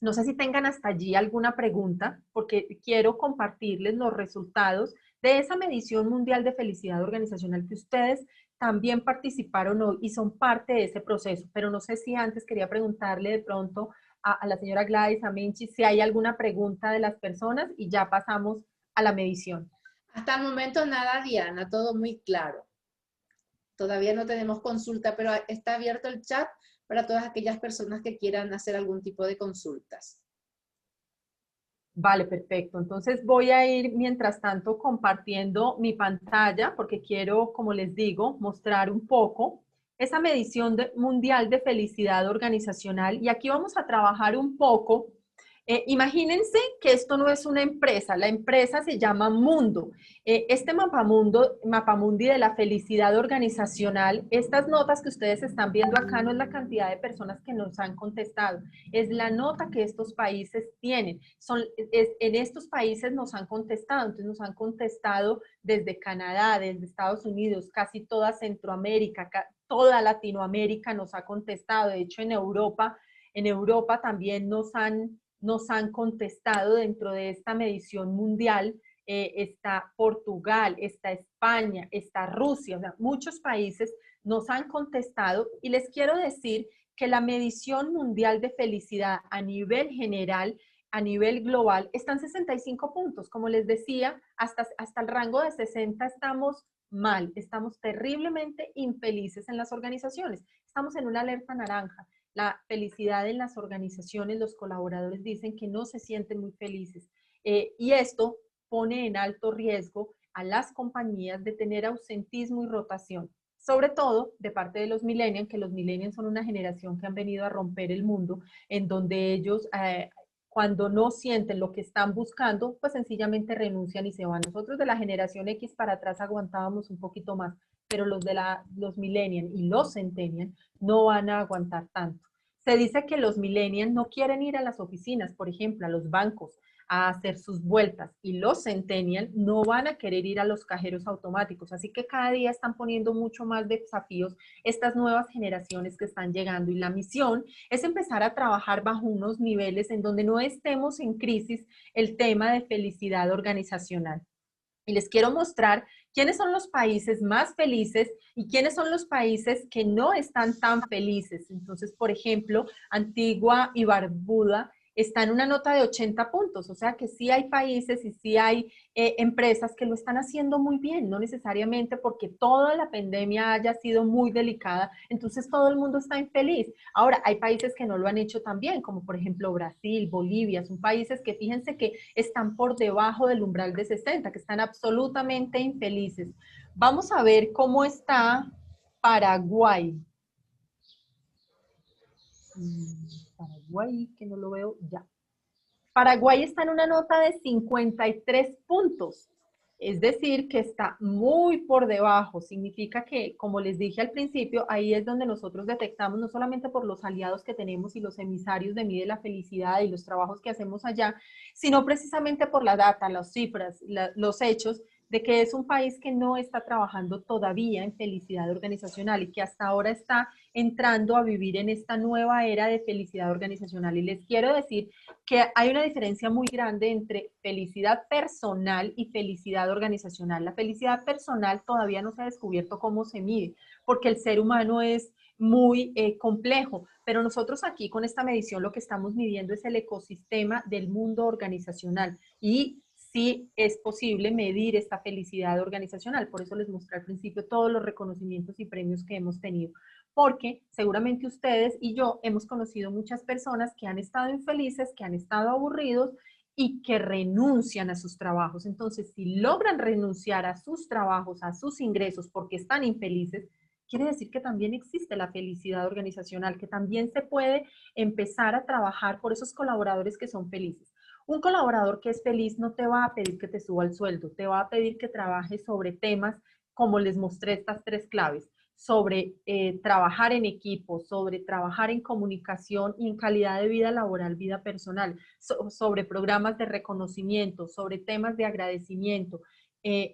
no sé si tengan hasta allí alguna pregunta, porque quiero compartirles los resultados de esa medición mundial de felicidad organizacional que ustedes también participaron hoy y son parte de ese proceso, pero no sé si antes quería preguntarle de pronto a la señora Gladys, a Menchi, si hay alguna pregunta de las personas y ya pasamos a la medición. Hasta el momento nada, Diana, todo muy claro. Todavía no tenemos consulta, pero está abierto el chat para todas aquellas personas que quieran hacer algún tipo de consultas. Vale, perfecto. Entonces voy a ir mientras tanto compartiendo mi pantalla porque quiero, como les digo, mostrar un poco esa medición mundial de felicidad organizacional. Y aquí vamos a trabajar un poco. Imagínense que esto no es una empresa, la empresa se llama Mundo. Este mapamundi de la felicidad organizacional, estas notas que ustedes están viendo acá no es la cantidad de personas que nos han contestado, es la nota que estos países tienen. En estos países nos han contestado, entonces nos han contestado desde Canadá, desde Estados Unidos, casi toda Centroamérica, toda Latinoamérica nos ha contestado. De hecho, en Europa también nos han contestado dentro de esta medición mundial. Está Portugal, está España, está Rusia, o sea, muchos países nos han contestado y les quiero decir que la medición mundial de felicidad a nivel general, a nivel global, están 65 puntos. Como les decía, hasta el rango de 60 estamos mal, estamos terriblemente infelices en las organizaciones, estamos en una alerta naranja. La felicidad en las organizaciones, los colaboradores dicen que no se sienten muy felices. Y esto pone en alto riesgo a las compañías de tener ausentismo y rotación, sobre todo de parte de los millennials, que los millennials son una generación que han venido a romper el mundo, en donde ellos cuando no sienten lo que están buscando, pues sencillamente renuncian y se van. Nosotros de la generación X para atrás aguantábamos un poquito más, pero los millennials y los centennials no van a aguantar tanto. Se dice que los millennials no quieren ir a las oficinas, por ejemplo, a los bancos, a hacer sus vueltas, y los centennials no van a querer ir a los cajeros automáticos. Así que cada día están poniendo mucho más desafíos estas nuevas generaciones que están llegando, y la misión es empezar a trabajar bajo unos niveles en donde no estemos en crisis el tema de felicidad organizacional. Y les quiero mostrar quiénes son los países más felices y quiénes son los países que no están tan felices. Entonces, por ejemplo, Antigua y Barbuda está en una nota de 80 puntos, o sea que sí hay países y sí hay empresas que lo están haciendo muy bien, no necesariamente porque toda la pandemia haya sido muy delicada, entonces todo el mundo está infeliz. Ahora, hay países que no lo han hecho tan bien, como por ejemplo Brasil, Bolivia, son países que fíjense que están por debajo del umbral de 60, que están absolutamente infelices. Vamos a ver cómo está Paraguay. Paraguay, que no lo veo ya. Paraguay está en una nota de 53 puntos, es decir, que está muy por debajo. Significa que, como les dije al principio, ahí es donde nosotros detectamos, no solamente por los aliados que tenemos y los emisarios de Mide la Felicidad y los trabajos que hacemos allá, sino precisamente por la data, las cifras, los hechos, de que es un país que no está trabajando todavía en felicidad organizacional y que hasta ahora está entrando a vivir en esta nueva era de felicidad organizacional. Y les quiero decir que hay una diferencia muy grande entre felicidad personal y felicidad organizacional. La felicidad personal todavía no se ha descubierto cómo se mide, porque el ser humano es muy complejo, pero nosotros aquí con esta medición lo que estamos midiendo es el ecosistema del mundo organizacional, y sí es posible medir esta felicidad organizacional. Por eso les mostré al principio todos los reconocimientos y premios que hemos tenido, porque seguramente ustedes y yo hemos conocido muchas personas que han estado infelices, que han estado aburridos y que renuncian a sus trabajos. Entonces, si logran renunciar a sus trabajos, a sus ingresos porque están infelices, quiere decir que también existe la felicidad organizacional, que también se puede empezar a trabajar por esos colaboradores que son felices. Un colaborador que es feliz no te va a pedir que te suba el sueldo, te va a pedir que trabajes sobre temas como les mostré estas 3 claves, sobre trabajar en equipo, sobre trabajar en comunicación y en calidad de vida laboral, vida personal, sobre programas de reconocimiento, sobre temas de agradecimiento,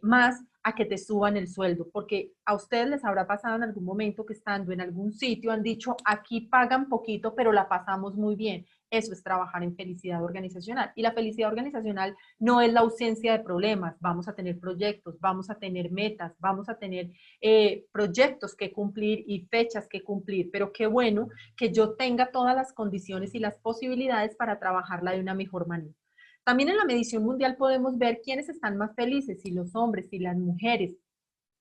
más a que te suban el sueldo, porque a ustedes les habrá pasado en algún momento que estando en algún sitio han dicho, aquí pagan poquito, pero la pasamos muy bien. Eso es trabajar en felicidad organizacional. Y la felicidad organizacional no es la ausencia de problemas. Vamos a tener proyectos, vamos a tener metas, vamos a tener proyectos que cumplir y fechas que cumplir. Pero qué bueno que yo tenga todas las condiciones y las posibilidades para trabajarla de una mejor manera. También en la medición mundial podemos ver quiénes están más felices, si los hombres, si las mujeres,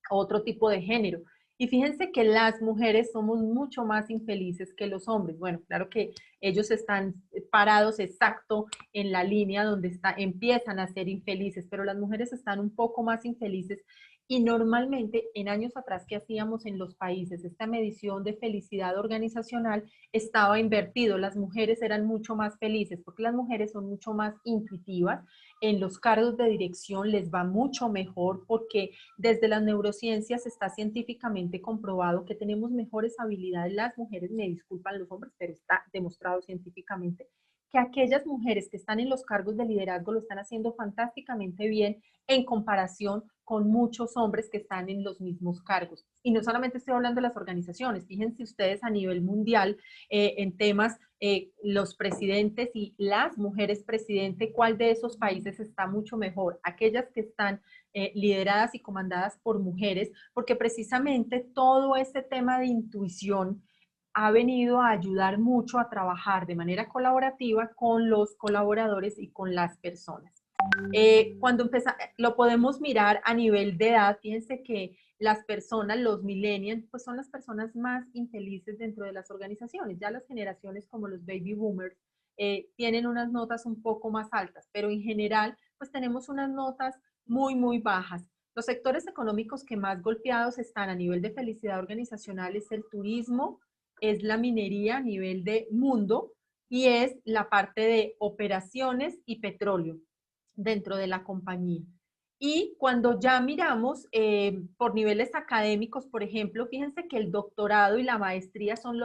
otro tipo de género. Y fíjense que las mujeres somos mucho más infelices que los hombres. Bueno, claro que ellos están parados exacto en la línea donde empiezan a ser infelices, pero las mujeres están un poco más infelices. Y normalmente en años atrás que hacíamos en los países, esta medición de felicidad organizacional estaba invertido. Las mujeres eran mucho más felices porque las mujeres son mucho más intuitivas. En los cargos de dirección les va mucho mejor porque desde las neurociencias está científicamente comprobado que tenemos mejores habilidades las mujeres, me disculpan los hombres, pero está demostrado científicamente que aquellas mujeres que están en los cargos de liderazgo lo están haciendo fantásticamente bien en comparación con muchos hombres que están en los mismos cargos. Y no solamente estoy hablando de las organizaciones, fíjense ustedes a nivel mundial en temas, los presidentes y las mujeres presidente, ¿cuál de esos países está mucho mejor? Aquellas que están lideradas y comandadas por mujeres, porque precisamente todo este tema de intuición ha venido a ayudar mucho a trabajar de manera colaborativa con los colaboradores y con las personas. Cuando lo podemos mirar a nivel de edad, fíjense que las personas, los millennials, pues son las personas más infelices dentro de las organizaciones. Ya las generaciones como los baby boomers tienen unas notas un poco más altas, pero en general, pues tenemos unas notas muy, muy bajas. Los sectores económicos que más golpeados están a nivel de felicidad organizacional es el turismo, es la minería a nivel de mundo y es la parte de operaciones y petróleo dentro de la compañía. Y cuando ya miramos por niveles académicos, por ejemplo, fíjense que el doctorado y la maestría son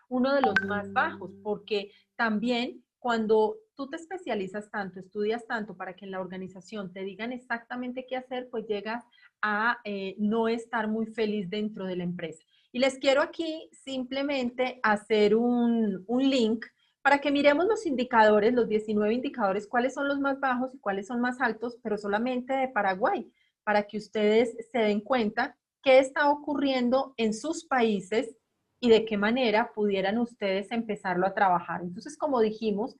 uno de los más bajos, porque también cuando tú te especializas tanto, estudias tanto para que en la organización te digan exactamente qué hacer, pues llegas a no estar muy feliz dentro de la empresa. Y les quiero aquí simplemente hacer un link para que miremos los indicadores, los 19 indicadores, cuáles son los más bajos y cuáles son más altos, pero solamente de Paraguay, para que ustedes se den cuenta qué está ocurriendo en sus países y de qué manera pudieran ustedes empezarlo a trabajar. Entonces, como dijimos,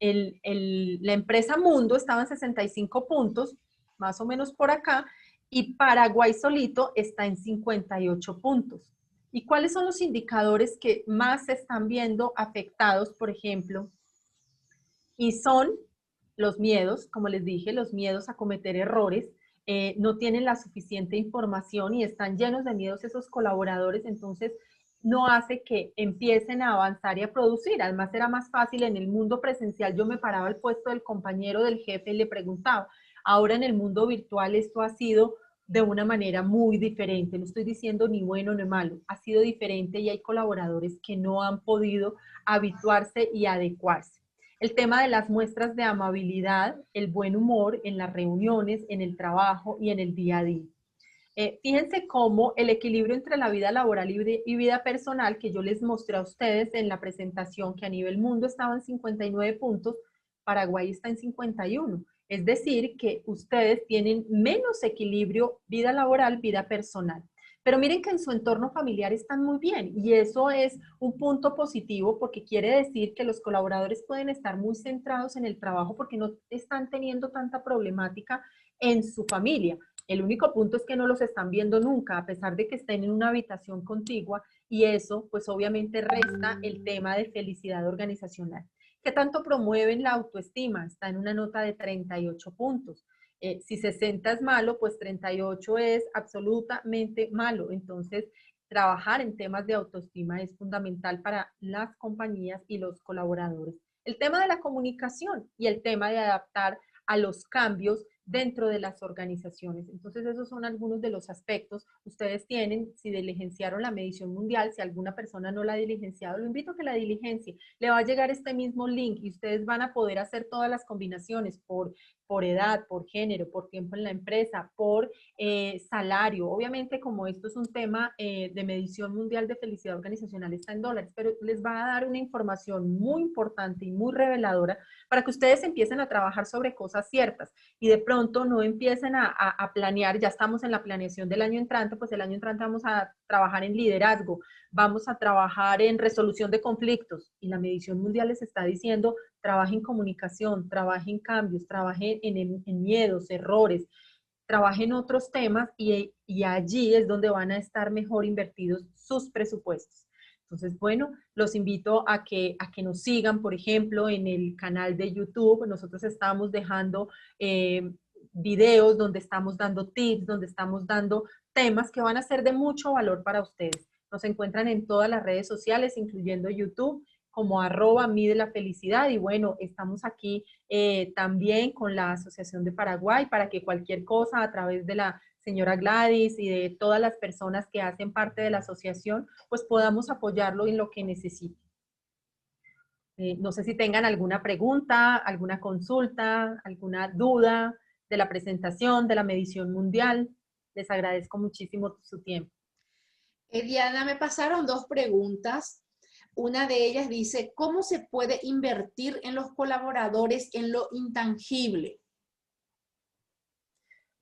la empresa Mundo estaba en 65 puntos, más o menos por acá, y Paraguay solito está en 58 puntos. ¿Y cuáles son los indicadores que más se están viendo afectados, por ejemplo? Y son los miedos, como les dije, los miedos a cometer errores, no tienen la suficiente información y están llenos de miedos esos colaboradores, entonces no hace que empiecen a avanzar y a producir. Además era más fácil en el mundo presencial, yo me paraba al puesto del compañero, del jefe y le preguntaba. Ahora en el mundo virtual esto ha sido de una manera muy diferente. No estoy diciendo ni bueno ni malo, ha sido diferente y hay colaboradores que no han podido habituarse y adecuarse. El tema de las muestras de amabilidad, el buen humor en las reuniones, en el trabajo y en el día a día. Fíjense cómo el equilibrio entre la vida laboral y vida personal que yo les mostré a ustedes en la presentación, que a nivel mundo estaba en 59 puntos, Paraguay está en 51. Es decir, que ustedes tienen menos equilibrio vida laboral, vida personal. Pero miren que en su entorno familiar están muy bien y eso es un punto positivo porque quiere decir que los colaboradores pueden estar muy centrados en el trabajo porque no están teniendo tanta problemática en su familia. El único punto es que no los están viendo nunca, a pesar de que estén en una habitación contigua y eso pues obviamente resta el tema de felicidad organizacional. ¿Qué tanto promueven la autoestima? Está en una nota de 38 puntos. Si 60 es malo, pues 38 es absolutamente malo. Entonces, trabajar en temas de autoestima es fundamental para las compañías y los colaboradores. El tema de la comunicación y el tema de adaptar a los cambios dentro de las organizaciones. Entonces, esos son algunos de los aspectos. Ustedes tienen, si diligenciaron la medición mundial, si alguna persona no la ha diligenciado, lo invito a que la diligencie. Le va a llegar este mismo link y ustedes van a poder hacer todas las combinaciones por edad, por género, por tiempo en la empresa, por salario. Obviamente, como esto es un tema de medición mundial de felicidad organizacional, está en dólares, pero les va a dar una información muy importante y muy reveladora para que ustedes empiecen a trabajar sobre cosas ciertas y de pronto no empiecen a planear, ya estamos en la planeación del año entrante, pues el año entrante vamos a trabajar en liderazgo, vamos a trabajar en resolución de conflictos y la medición mundial les está diciendo trabaje en comunicación, trabaje en cambios, trabaje en miedos, errores. trabajen otros temas y allí es donde van a estar mejor invertidos sus presupuestos. Entonces, bueno, los invito a que nos sigan, por ejemplo, en el canal de YouTube. Nosotros estamos dejando videos donde estamos dando tips, donde estamos dando temas que van a ser de mucho valor para ustedes. Nos encuentran en todas las redes sociales, incluyendo YouTube, como @mide la felicidad. Y bueno, estamos aquí también con la Asociación de Paraguay para que cualquier cosa a través de la señora Gladys y de todas las personas que hacen parte de la asociación, pues podamos apoyarlo en lo que necesite. No sé si tengan alguna pregunta, alguna consulta, alguna duda de la presentación, de la medición mundial. Les agradezco muchísimo su tiempo. Diana, me pasaron dos preguntas. Una de ellas dice, ¿cómo se puede invertir en los colaboradores en lo intangible?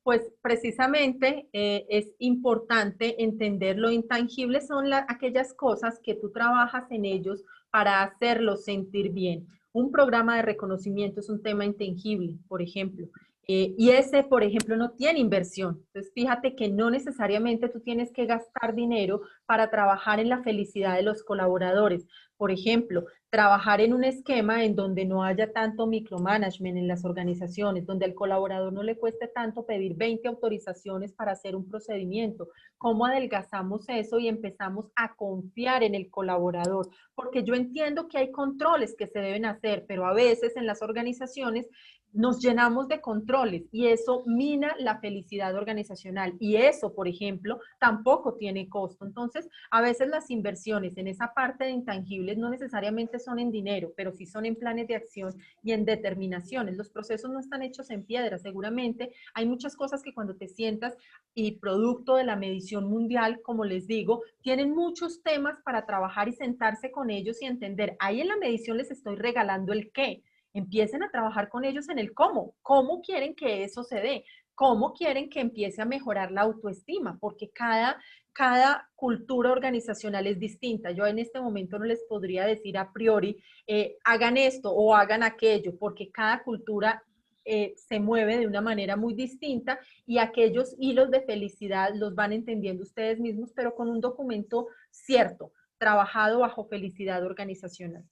Pues precisamente es importante entender lo intangible, son aquellas cosas que tú trabajas en ellos para hacerlos sentir bien. Un programa de reconocimiento es un tema intangible, por ejemplo, y ese, por ejemplo, no tiene inversión. Entonces, fíjate que no necesariamente tú tienes que gastar dinero para trabajar en la felicidad de los colaboradores. Por ejemplo, trabajar en un esquema en donde no haya tanto micromanagement en las organizaciones, donde al colaborador no le cueste tanto pedir 20 autorizaciones para hacer un procedimiento. ¿Cómo adelgazamos eso y empezamos a confiar en el colaborador? Porque yo entiendo que hay controles que se deben hacer, pero a veces en las organizaciones nos llenamos de controles y eso mina la felicidad organizacional. Y eso, por ejemplo, tampoco tiene costo. Entonces, a veces las inversiones en esa parte de intangibles no necesariamente son en dinero, pero sí son en planes de acción y en determinaciones. Los procesos no están hechos en piedra. Seguramente hay muchas cosas que cuando te sientas y producto de la medición mundial, como les digo, tienen muchos temas para trabajar y sentarse con ellos y entender. Ahí en la medición les estoy regalando el qué. Empiecen a trabajar con ellos en el cómo. ¿Cómo quieren que eso se dé? ¿Cómo quieren que empiece a mejorar la autoestima? Porque cada cultura organizacional es distinta. Yo en este momento no les podría decir a priori, hagan esto o hagan aquello, porque cada cultura se mueve de una manera muy distinta y aquellos hilos de felicidad los van entendiendo ustedes mismos, pero con un documento cierto, trabajado bajo felicidad organizacional.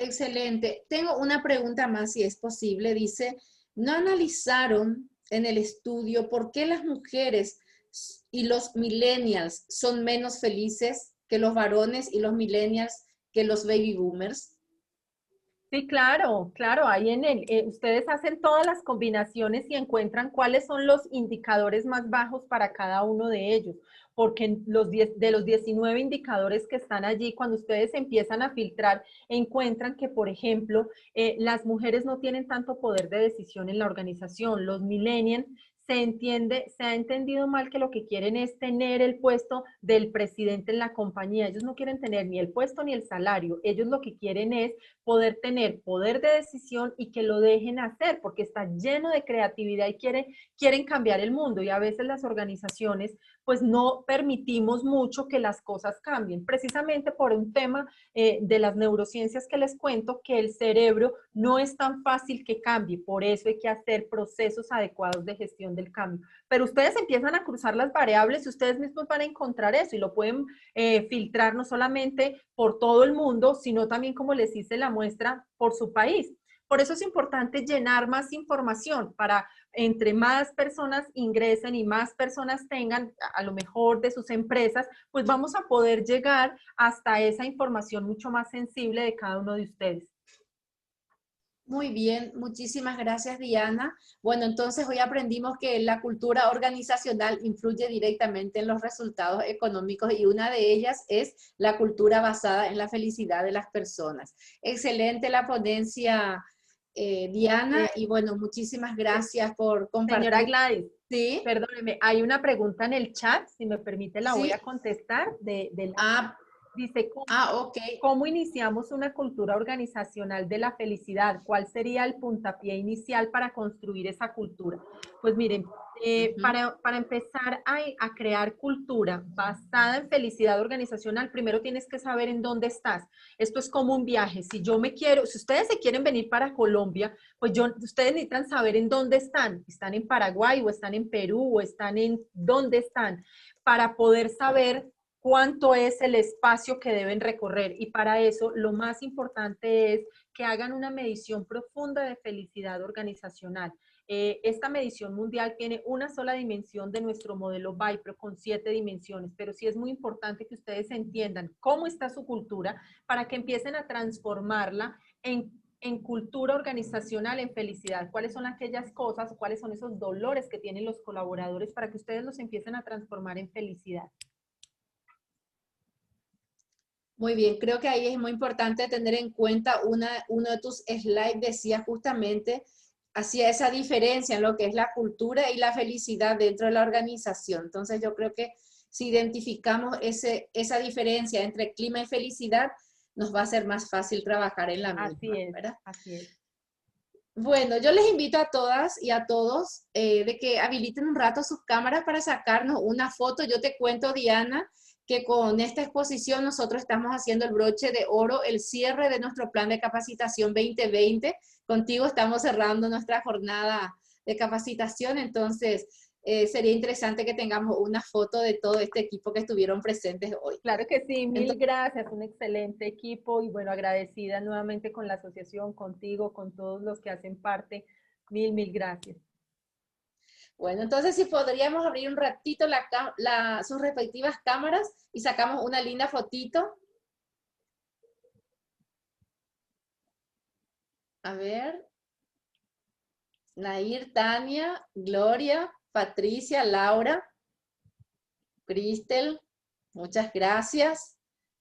Excelente. Tengo una pregunta más, si es posible. Dice, ¿no analizaron en el estudio por qué las mujeres y los millennials son menos felices que los varones y los millennials que los baby boomers? Sí, claro, claro. Ahí ustedes hacen todas las combinaciones y encuentran cuáles son los indicadores más bajos para cada uno de ellos. Porque de los 19 indicadores que están allí, cuando ustedes empiezan a filtrar, encuentran que, por ejemplo, las mujeres no tienen tanto poder de decisión en la organización. Los millennials se ha entendido mal que lo que quieren es tener el puesto del presidente en la compañía. Ellos no quieren tener ni el puesto ni el salario. Ellos lo que quieren es poder tener poder de decisión y que lo dejen hacer, porque está lleno de creatividad y quieren cambiar el mundo. Y a veces las organizaciones pues no permitimos mucho que las cosas cambien, precisamente por un tema de las neurociencias que les cuento, que el cerebro no es tan fácil que cambie, por eso hay que hacer procesos adecuados de gestión del cambio. Pero ustedes empiezan a cruzar las variables y ustedes mismos van a encontrar eso y lo pueden filtrar no solamente por todo el mundo, sino también, como les hice la muestra, por su país. Por eso es importante llenar más información para entre más personas ingresen y más personas tengan a lo mejor de sus empresas, pues vamos a poder llegar hasta esa información mucho más sensible de cada uno de ustedes. Muy bien, muchísimas gracias, Diana. Bueno, entonces hoy aprendimos que la cultura organizacional influye directamente en los resultados económicos y una de ellas es la cultura basada en la felicidad de las personas. Excelente la ponencia, Diana, y bueno, muchísimas gracias por compartir. Señora Gladys, ¿sí? Perdóneme, hay una pregunta en el chat, si me permite la ¿sí? voy a contestar. Dice, ok. ¿cómo iniciamos una cultura organizacional de la felicidad? ¿Cuál sería el puntapié inicial para construir esa cultura? Pues miren, Para empezar a crear cultura basada en felicidad organizacional, primero tienes que saber en dónde estás. Esto es como un viaje. Si ustedes se quieren venir para Colombia, pues ustedes necesitan saber en dónde están. ¿Están en Paraguay o están en Perú o están en dónde están? Para poder saber cuánto es el espacio que deben recorrer. Y para eso, lo más importante es que hagan una medición profunda de felicidad organizacional. Esta medición mundial tiene una sola dimensión de nuestro modelo Bipro con 7 dimensiones, pero sí es muy importante que ustedes entiendan cómo está su cultura para que empiecen a transformarla en cultura organizacional, en felicidad. ¿Cuáles son aquellas cosas, cuáles son esos dolores que tienen los colaboradores para que ustedes los empiecen a transformar en felicidad? Muy bien, creo que ahí es muy importante tener en cuenta uno de tus slides decía justamente, hacía esa diferencia en lo que es la cultura y la felicidad dentro de la organización. Entonces yo creo que si identificamos esa diferencia entre clima y felicidad, nos va a ser más fácil trabajar en la misma, ¿verdad? Así es. Bueno, yo les invito a todas y a todos de que habiliten un rato sus cámaras para sacarnos una foto. Yo te cuento, Diana, que con esta exposición nosotros estamos haciendo el broche de oro, el cierre de nuestro plan de capacitación 2020. Contigo estamos cerrando nuestra jornada de capacitación, entonces sería interesante que tengamos una foto de todo este equipo que estuvieron presentes hoy. Claro que sí, mil gracias, un excelente equipo y bueno, agradecida nuevamente con la asociación, contigo, con todos los que hacen parte. Mil gracias. Bueno, entonces si podríamos abrir un ratito sus respectivas cámaras y sacamos una linda fotito. A ver. Nair, Tania, Gloria, Patricia, Laura, Cristel, muchas gracias.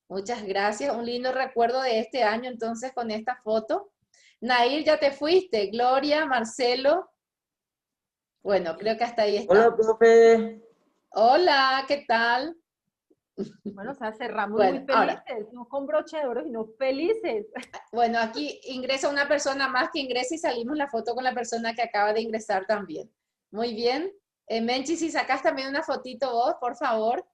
Muchas gracias. Un lindo recuerdo de este año entonces con esta foto. Nair, ya te fuiste. Gloria, Marcelo. Bueno, creo que hasta ahí está. Hola, profe. Hola, ¿qué tal? Bueno, o sea, cerramos Bueno, muy felices, no con broche de oro, sino felices. Bueno, aquí ingresa una persona más que ingresa y salimos la foto con la persona que acaba de ingresar también. Muy bien. Menchi, si sacas también una fotito vos, por favor.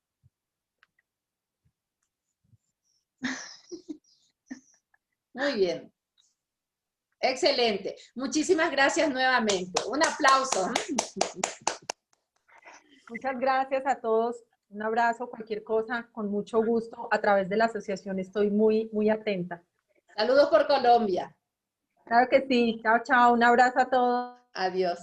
Muy bien. Excelente. Muchísimas gracias nuevamente. Un aplauso. Muchas gracias a todos. Un abrazo, cualquier cosa, con mucho gusto. A través de la asociación estoy muy atenta. Saludos por Colombia. Claro que sí. Chao, chao. Un abrazo a todos. Adiós.